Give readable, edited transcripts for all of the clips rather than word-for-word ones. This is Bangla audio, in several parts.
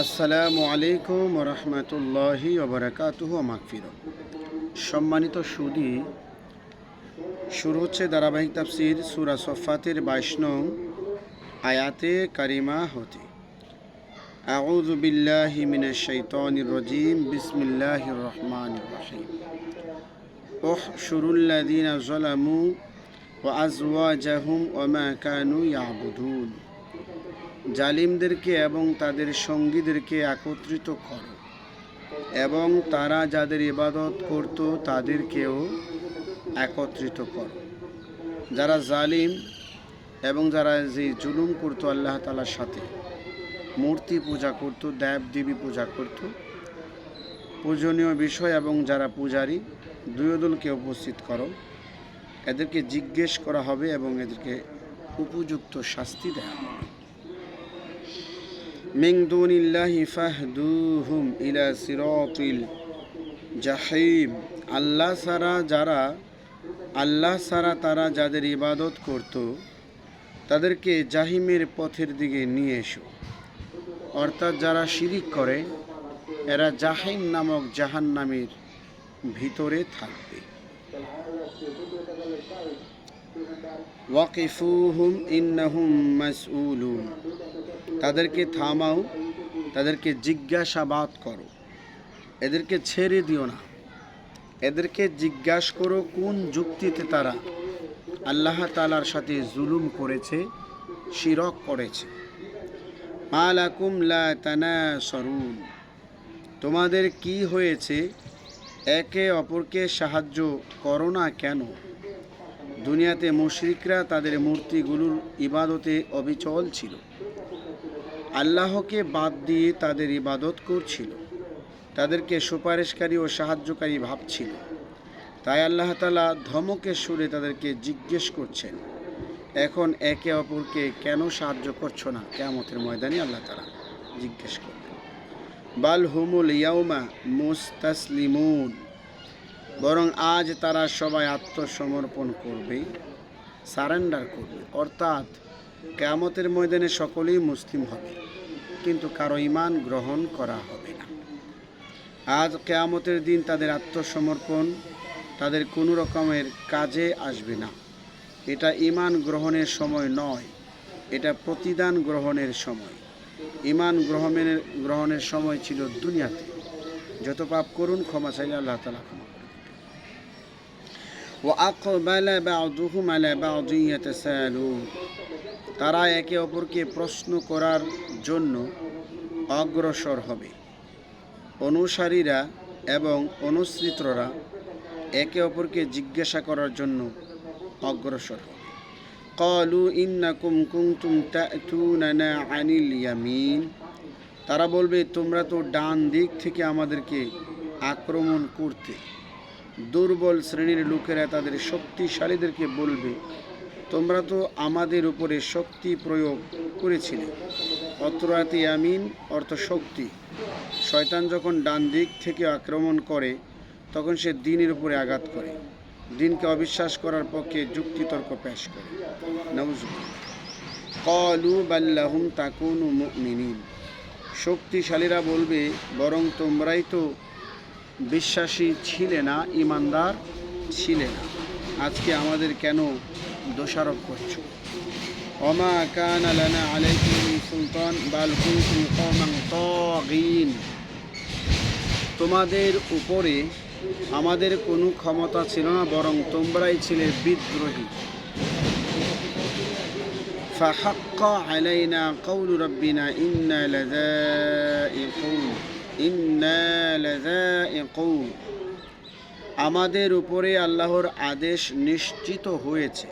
আসসালামু আলাইকুম ওয়া রাহমাতুল্লাহি ওয়া বারাকাতুহু ওয়া মাগফিরাহ। সম্মানিত সুদী, শুরু হচ্ছে ধারাবাহিক তাফসীর সূরা সফফাতের 22 নং আয়াতে কারিমা হতে। আউযু বিল্লাহি মিনাশ শাইতানির রাজীম। বিসমিল্লাহির রহমানির রহিম। উহশুরুল লাযীনা যালামু ওয়া আযওয়াজাহুম ওয়া মা কানু ইয়াবুদুন। জালিমদেরকে এবং তাদের সঙ্গীদেরকে একত্রিত করো এবং তারা যাদের ইবাদত করত তাদেরকেও একত্রিত করো। যারা জালিম এবং যারা যে জুলুম করতো আল্লাহ তাআলার সাথে, মূর্তি পূজা করত, দেব দেবী পূজা করত, পূজনীয় বিষয় এবং যারা পূজারী, দুয়োদলকে উপস্থিত করো। এদেরকে জিজ্ঞেস করা হবে এবং এদেরকে উপযুক্ত শাস্তি দেওয়া হবে। মিন দুনিল্লাহি ফাহদুহুম ইলা সিরাতিল জাহিম। আল্লাহ ছাড়া তারা যাদের ইবাদত করত তাদেরকে জাহিমের পথের দিকে নিয়ে এসো। অর্থাৎ যারা শিরিক করে এরা জাহিম নামক জাহান্নামের ভিতরে থাকবে। ওয়াকিফুহুম ইন্নাহুম মাসউলুন। তাদেরকে থামাও, তাদেরকে জিজ্ঞাসাবাদ করো, এদেরকে ছেড়ে দিও না। এদেরকে জিজ্ঞাসা করো কোন যুক্তিতে তারা আল্লাহ তাআলার সাথে জুলুম করেছে, শিরক করেছে। মা লাকুম লা তানাসরুন। তোমাদের কি হয়েছে, একে অপরকে সাহায্য করো না কেন? দুনিয়াতে মুশরিকরা তাদের মূর্তিগুলোর ইবাদতে অবিচল ছিল, আল্লাহকে বাদ দিয়ে তাদের ইবাদত করছিল, তাদেরকে সুপারিশকারী ও সাহায্যকারী ভাবছিল। তাই আল্লাহ তাআলা ধমকের সুরে তাদেরকে জিজ্ঞেস করছেন, এখন একে অপরকে কেন সাহায্য করছো না? কিয়ামতের ময়দানে আল্লাহ তাআলা জিজ্ঞেস করবেন। বাল হুমুল ইয়াউমা মুস্তাসলিমুন। বরং আজ তারা সবাই আত্মসমর্পণ করবে, সারেন্ডার করবে। অর্থাৎ কিয়ামতের ময়দানে সকলেই মুসলিম হবে, কিন্তু কারো ঈমান গ্রহণ করা হবে না। আজ কিয়ামতের দিন তাদের আত্মসমর্পণ তাদের কোনো রকমের কাজে আসবে না। এটা ঈমান গ্রহণের সময় নয়, এটা প্রতিদান গ্রহণের সময়। ঈমান গ্রহণের সময় ছিল দুনিয়াতে। যত পাপ করুন ক্ষমা চাইলে আল্লাহ তাআলা ক্ষমা করে দেবেন। ওয়া আকবালা বা'দুহুম আলা বা'দিন ইয়াতাসালুন। তারা একে অপরকে প্রশ্ন করার জন্য অগ্রসর হবে। অনুসারীরা এবং অনুসৃতরা একে অপরকে জিজ্ঞাসা করার জন্য অগ্রসর হবে। ক্বালু ইন্নাকুম কুনতুম তা'তুনানা আনিল ইয়ামিন। তারা বলবে, তোমরা তো ডান দিক থেকে আমাদেরকে আক্রমণ করতে। দুর্বল শ্রেণীর লোকেরা তাদের শক্তিশালীদেরকে বলবে, তোমরা তো আমাদের উপরে শক্তি প্রয়োগ করেছিলে। অত্রাতে ইয়ামিন অর্থ শক্তি। শয়তান যখন ডান দিক থেকে আক্রমণ করে তখন সে দ্বীনের উপরে আঘাত করে, দ্বীনকে অবিশ্বাস করার পক্ষে যুক্তিতর্ক পেশ করে। নাউযুবিল্লাহ। ক্বালু বাল লাহুম তাকুনু মুমিনিন। শক্তিশালীরা বলবে, বরং তোমরাই তো বিশ্বাসী ছিলে না, ঈমানদার ছিলে না, আজকে আমাদের কেন দোষারোপ করছো? ওমা কানা লানা আলাইকুম মিন সুলতান বাল কুনতুম কওমান তাগীন। তোমাদের উপরে আমাদের কোনো ক্ষমতা ছিল না, বরং তোমরাই ছিলে বিদ্রোহী। ফাহাক্কা আলাইনা কাউলু রাব্বিনা ইন্না লাযাইকুন। আমাদের উপরে আল্লাহর আদেশ নিশ্চিত হয়েছে,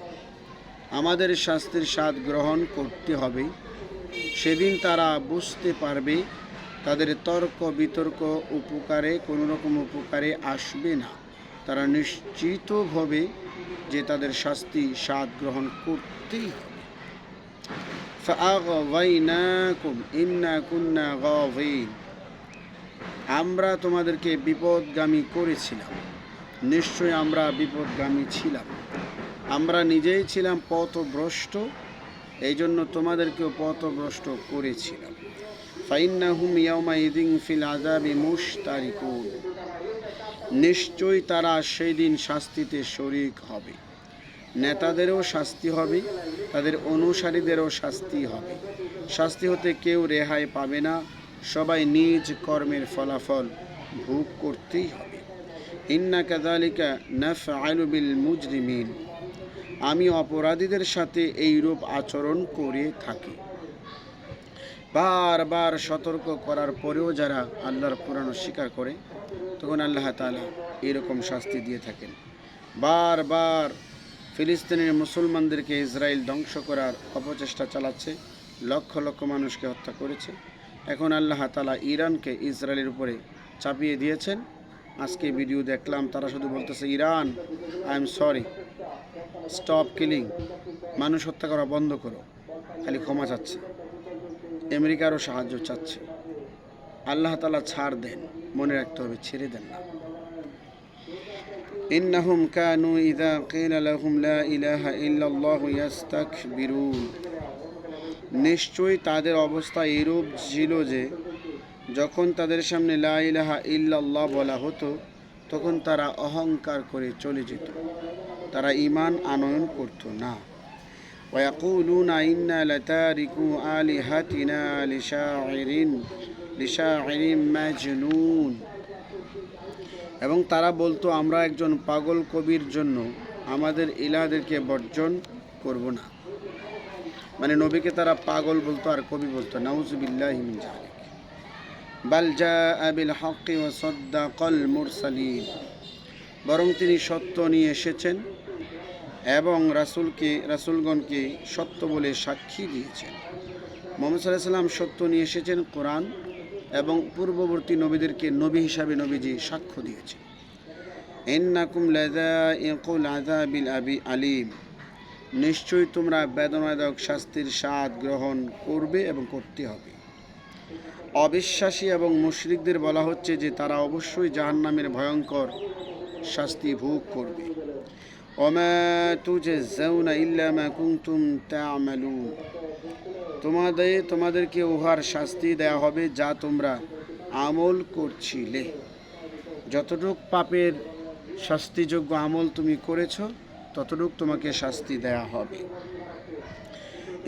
আমাদের শাস্তির স্বাদ গ্রহণ করতে হবে। সেদিন তারা বুঝতে পারবে তাদের তর্ক বিতর্ক কোনো রকম উপকারে আসবে না। তারা নিশ্চিত হবে যে তাদের শাস্তি স্বাদ গ্রহণ করতেই হবে। ফাআগওয়াইনাকুম ইন্না কুন্না গাওয়িন। আমরা তোমাদেরকে বিপদগামী করেছিলাম, নিশ্চয়ই আমরা বিপদগামী ছিলাম। আমরা নিজেই ছিলাম পথভ্রষ্ট, এই জন্য তোমাদেরকেও পথভ্রষ্ট করেছিলাম। ফাইন্নাহুম ইয়াউমাইযিন ফিল আযাবি মুশতারিকুন, নিশ্চয়ই তারা সেই দিন শাস্তিতে শরীক হবে। নেতাদেরও শাস্তি হবে, তাদের অনুসারীদেরও শাস্তি হবে। শাস্তি হতে কেউ রেহাই পাবে না, সবাই নিজ কর্মের ফলাফল ভোগ করতেই হবে। ইন্না কাযালিকা নাফআলু বিল মুজরিমিন, আমি অপরাধীদের সাথে এইরূপ আচরণ করে থাকি। বারবার সতর্ক করার পরেও যারা আল্লাহর কোরআন অস্বীকার করে, তখন আল্লাহ তাআলা এরকম শাস্তি দিয়ে থাকেন। বারবার ফিলিস্তিনের মুসলমানদেরকে ইসরায়েল ধ্বংস করার অপচেষ্টা চালাচ্ছে, লক্ষ লক্ষ মানুষকে হত্যা করেছে। এখন আল্লাহ তাআলা ইরানকে ইসরায়েলের উপরে চাপিয়ে দিয়েছেন। আজকে ভিডিও দেখলাম, তারা শুধু বলতেছে, Iran I am sorry, stop killing, মানুষ হত্যা করা বন্ধ করো, খালি ক্ষমা চাচ্ছে, আমেরিকারও সাহায্য চাচ্ছে। আল্লাহ তাআলা ছাড় দেন, মনে রাখতে হবে, ছেড়ে দেন না। ইন্নাহুম কানু ইযা কিলা লাহুম লা ইলাহা ইল্লাল্লাহু ইস্তাকবিরুন, নিশ্চয়ই তাদের অবস্থা এরূপ ছিল যে যখন তাদের সামনে লা ইলাহা ইল্লাল্লাহ বলা হতো, তখন তারা অহংকার করে চলে যেত, তারা ঈমান আনয়ন করত না। ওয়ায়াকুলুনা ইন্না লাতারিকু আলিহাতিনা লিশাইরিন মাজনুন, এবং তারা বলতো, আমরা একজন পাগল কবির জন্য আমাদের ইলাহদেরকে বর্জন করব না। মানে নবীকে তারা পাগল বলতো আর কবি বলতো। নাউযুবিল্লাহি মিন যালিক। বাল জাআ বিল হক্কি ওয়া সাদ্দাকাল মুরসালিন, বরং তিনি সত্য নিয়ে এসেছেন এবং রাসূলগণকে সত্য বলে সাক্ষী দিয়েছেন। মুহাম্মদ সাল্লাল্লাহু আলাইহি ওয়াসাল্লাম সত্য নিয়ে এসেছেন, কোরআন, এবং পূর্ববর্তী নবীদেরকে নবী হিসাবে নবীজি সাক্ষ্য দিয়েছেন। ইন্নাকুম লাযাইকুল আযাবিল আলীম, নিশ্চয়ই তোমরা বেদনাদায়ক শাস্তির স্বাদ গ্রহণ করবে এবং করতে হবে। অবিশ্বাসী এবং মুশরিকদের বলা হচ্ছে যে তারা অবশ্যই জাহান্নামের ভয়ঙ্কর শাস্তি ভোগ করবে। ওমা তুজজাউনা ইল্লা মা কুনতুম তা'মালুন, তোমাদেরকে উহার শাস্তি দেয়া হবে যা তোমরা আমল করছিলে। যতটুক পাপের শাস্তিযোগ্য আমল তুমি করেছো, ততটুক তোমাকে শাস্তি দেয়া হবে।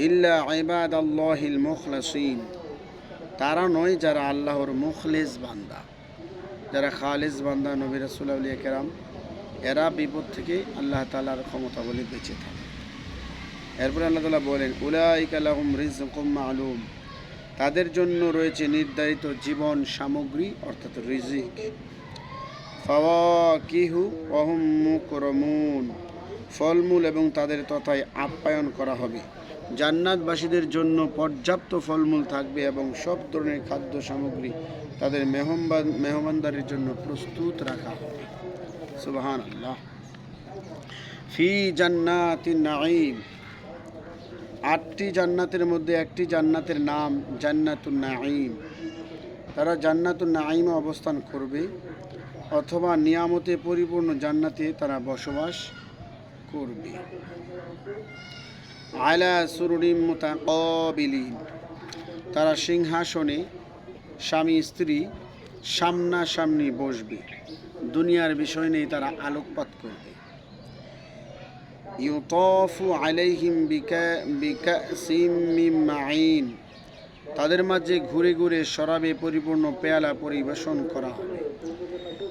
ইল্লা ইবাদাল্লাহিল মুখলাসিন, তারা নয় যারা আল্লাহর মুখলেস বান্দা, যারা খালেস বান্দা, নবী রাসূল আউলিয়া কেরাম, এরা বিপদ থেকে আল্লাহ তাআলার ক্ষমতা বলে বেঁচে থাকে। এরপরে আল্লাহ তাআলা বলেন, উলাইকা লাহুম রিজকুম মা'লুম, তাদের জন্য রয়েছে নির্ধারিত জীবন সামগ্রী, অর্থাৎ রিজিক। ফাওয়াকিহু ওয়া হুম মুকরামুন, ফলমূল এবং তাদের তথায় আপ্যায়ন করা হবে। জান্নাতবাসীদের জন্য পর্যাপ্ত ফলমূল থাকবে এবং সব ধরনের খাদ্য সামগ্রী তাদের মেহমানদারির জন্য প্রস্তুত রাখা হবে। সুবহানাল্লাহ। ফি জান্নাতিন নাঈম, 8টি জান্নাতের মধ্যে একটি জান্নাতের নাম জান্নাতুন নাঈম। তারা জান্নাতুন নাঈমে অবস্থান করবে অথবা নিয়ামতে পরিপূর্ণ জান্নাতে তারা বসবাস করবে। আলা সুরুরিম মুতাকাবিলিন, তারা সিংহাসনে স্বামী স্ত্রী সামনাসামনি বসবে, দুনিয়ার বিষয় নেই, তারা আলোকপাত করবে। ইউতাফু আলাইহিম বিকাসিম মিন মাঈন, তাদের মাঝে ঘুরে ঘুরে শরাবে পরিপূর্ণ পেয়ালা পরিবেশন করা হবে।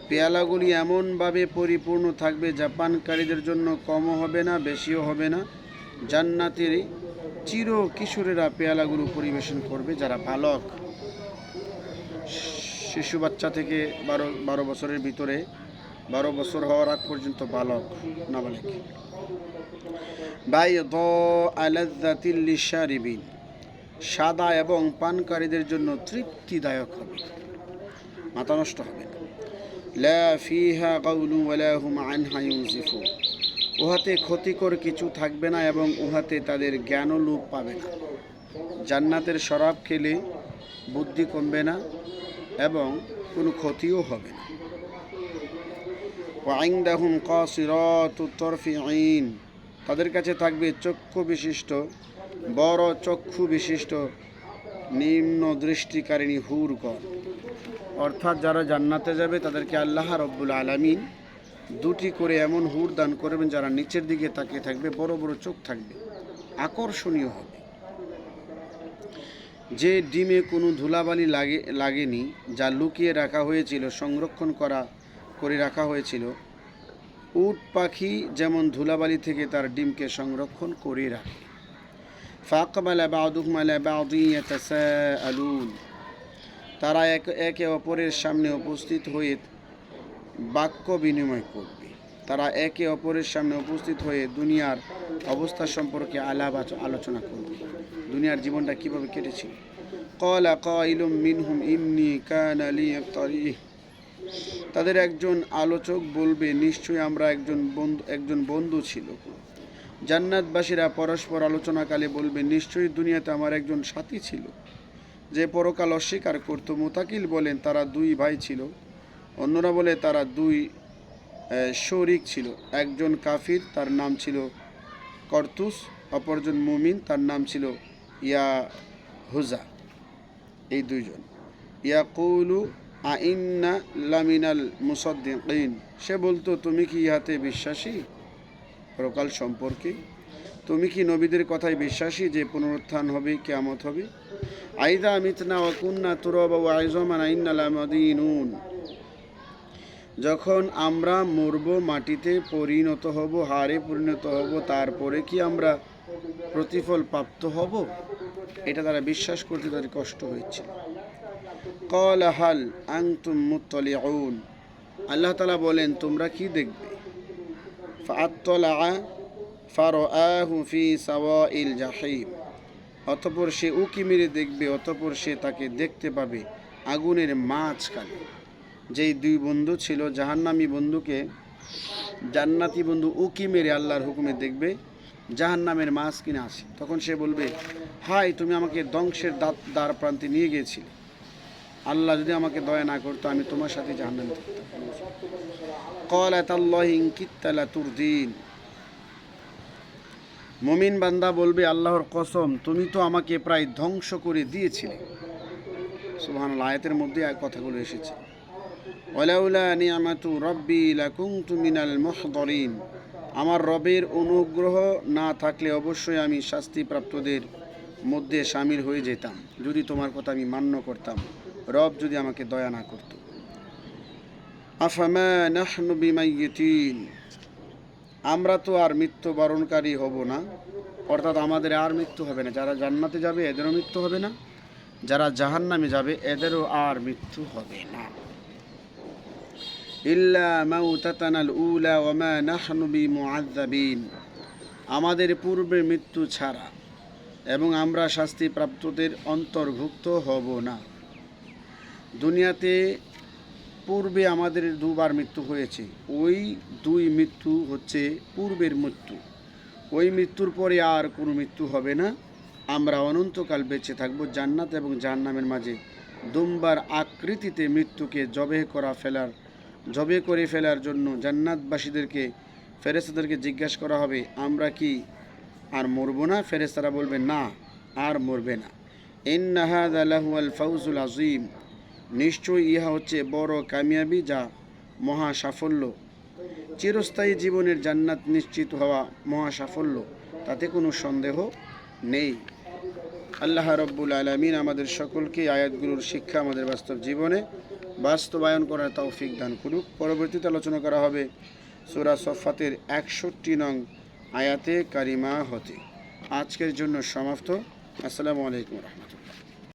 পেয়ালাগুলি এমনভাবে পরিপূর্ণ থাকবে যা পানকারীদের জন্য কমও হবে না, বেশিও হবে না। জান্নাতের চির কিশোরেরা পেয়ালাগুলো পরিবেশন করবে, যারা বালক, শিশু বাচ্চা থেকে 12 বছরের ভিতরে, 12 বছর হওয়ার আগ পর্যন্ত বালক, নাবালিগ। বাইদা লাযযাতিল লিশারিবিন, সাদা এবং পানকারীদের জন্য তৃপ্তিদায়ক হবে, মাথা নষ্ট হবে না। লা ফিহা গাউলু ওয়ালা হুম আনহা ইউনজিফুন, উহাতে ক্ষতিকর কিছু থাকবে না এবং উহাতে তাদের জ্ঞানও লোপ পাবে না। জান্নাতের শরাব খেলে বুদ্ধি কমবে না এবং কোনো ক্ষতিও হবে না। ওয়া ইনদাহুম কাসিরাতুত তারফি আইন, তাদের কাছে থাকবে চক্ষু বিশিষ্ট, বড় চক্ষু বিশিষ্ট নিম্ন দৃষ্টিকারিণী হুরগণ। অর্থাৎ যারা জান্নাতে যাবে তাদেরকে আল্লাহ রব্বুল আলামিন দুটি করে এমন হুর দান করবেন যারা নিচের দিকে তাকিয়ে থাকবে, বড় বড় চোখ থাকবে, আকর্ষণীয় হবে। যে ডিমে কোনো ধুলাবালি লাগেনি, যা লুকিয়ে রাখা হয়েছিল, সংরক্ষণ করে রাখা হয়েছিল, উট পাখি যেমন ধুলাবালি থেকে তার ডিমকে সংরক্ষণ করে রাখে। ফাকবালা বাদুহুম আলা বাদিন ইয়াতাসাআলুন, তারা একে অপরের সামনে উপস্থিত হয়ে বাক্য বিনিময় করবে। তারা একে অপরের সামনে উপস্থিত হয়ে দুনিয়ার অবস্থা সম্পর্কে আলোচনা করবে, দুনিয়ার জীবনটা কিভাবে কেটেছিল। ক্বালা কাইলুম মিনহুম ইন্নী কানা লি কারিহ, তাদের একজন আলোচক বলবে, নিশ্চয়ই আমরা একজন বন্ধু ছিল। জান্নাতবাসীরা পরস্পর আলোচনাকালে বলবে, নিশ্চয়ই দুনিয়াতে আমার একজন সাথী ছিল যে পরকাল অস্বীকার করত। মুতাকিল বলেন, তারা দুই ভাই ছিল। অন্যরা বলে তারা দুই শরিক ছিল, একজন কাফির, তার নাম ছিল করতুস, অপরজন মুমিন, তার নাম ছিল ইয়াহুজা। এই দুইজন। ইয়াকুলু আইন্না লামিনাল মুসাদ্দিকিন, সে বলতো, তুমি কি ইহাতে বিশ্বাসী, পরকাল সম্পর্কে? তুমি কি নবীদের কথায় বিশ্বাসী যে পুনরুত্থান হবে, কিয়ামত হবে? আইদা মিতনা ওয়া কুন্না তুরাবা ওয়া ইযামান আইন্না লামাদিনুন, যখন আমরা মরব, মাটিতে পরিণত হব, হাড়ে পরিণত হব, তারপরে কি আমরা প্রতিফল প্রাপ্ত হব? এটা তারা বিশ্বাস করতে তাদের কষ্ট হয়েছিল। ক্বালা হাল আনতুম মুত্তালিউন, আল্লাহ তাআলা বলেন, তোমরা কি দেখবে? ফাআত্তালা ফারাআহু ফি সাওয়াইল জাহিম, অতঃপর সে উকি মেরে দেখবে, অতঃপর সে তাকে দেখতে পাবে আগুনের মাঝখানে। যেই দুই বন্ধু ছিল, জাহান্নামী বন্ধুকে জান্নাতি বন্ধু উকি মেরে আল্লাহর হুকুমে দেখবে জাহান্নামের মাঝখানে আছে। তখন সে বলবে, হাই, তুমি আমাকে ধ্বংসের দ্বার প্রান্তে নিয়ে গিয়েছিলে, আল্লাহ যদি আমাকে দয়া না করতো আমি তোমার সাথে জাহান্নামে থাকতাম। ক্বালা তাল্লাহি ইন কিত্তা লাতুরদিন, মুমিন বান্দা বলবে, আল্লাহর কসম, তুমি তো আমাকে প্রায় ধ্বংস করে দিয়েছিলে। সুবহানাল্লাহ, আয়াতের মধ্যে কথাগুলো এসেছে। ওয়ালাউলা নি'মাতু রাব্বি লাকুনতু মিনাল মুহদারিন, আমার রবের অনুগ্রহ না থাকলে অবশ্যই আমি শাস্তিপ্রাপ্তদের মধ্যে শামিল হয়ে যেতাম, যদি তোমার কথা আমি মান্য করতাম, রব যদি আমাকে দয়া না করত। আফামা নাহনু বিমাইয়িতিন, আমরা তো আর মৃত্যুবরণকারী হব না, অর্থাৎ আমাদের আর মৃত্যু হবে না। যারা জান্নাতে যাবে এদেরও মৃত্যু হবে না, যারা জাহান্নামে যাবে এদেরও আর মৃত্যু হবে না। ইল্লা মাউতাতানাল উলা ওয়া মা নাহনু বিমুআযযাবিন, আমাদের পূর্বে মৃত্যু ছাড়া, এবং আমরা শাস্তিপ্রাপ্তদের অন্তর্ভুক্ত হব না। দুনিয়াতে পূর্বে আমাদের দুবার মৃত্যু হয়েছে, ওই দুই মৃত্যু হচ্ছে পূর্বের মৃত্যু। ওই মৃত্যুর পরে আর কোনো মৃত্যু হবে না। আমরা অনন্তকাল বেঁচে থাকব জান্নাত এবং জাহান্নামের মাঝে। দুম্বার আকৃতিতে মৃত্যুকে জবে করে ফেলার জন্য জান্নাতবাসীদেরকে, ফেরেশতাদেরকে জিজ্ঞাসা করা হবে, আমরা কি আর মরব না? ফেরেশতারা বলবে, না, আর মরবে না। ইন্না হাযা লাহুয়াল ফাউজুল আযীম, নিশ্চয়ই ইহা হচ্ছে বড় কামিয়াবি, যা মহা সাফল্য। চিরস্থায়ী জীবনের জান্নাত নিশ্চিত হওয়া মহা সাফল্য, তাতে কোনো সন্দেহ নেই। আল্লাহ রব্বুল আলামিন আমাদের সকলকে আয়াতগুলোর শিক্ষা আমাদের বাস্তব জীবনে বাস্তবায়ন করার তৌফিক দান করুক। পরবর্তীতে আলোচনা করা হবে সূরা সফফাতের 61 নং আয়াতে কারিমা হতে। আজকের জন্য সমাপ্ত। আসসালামু আলাইকুম ওয়া রাহমাতুল্লাহ।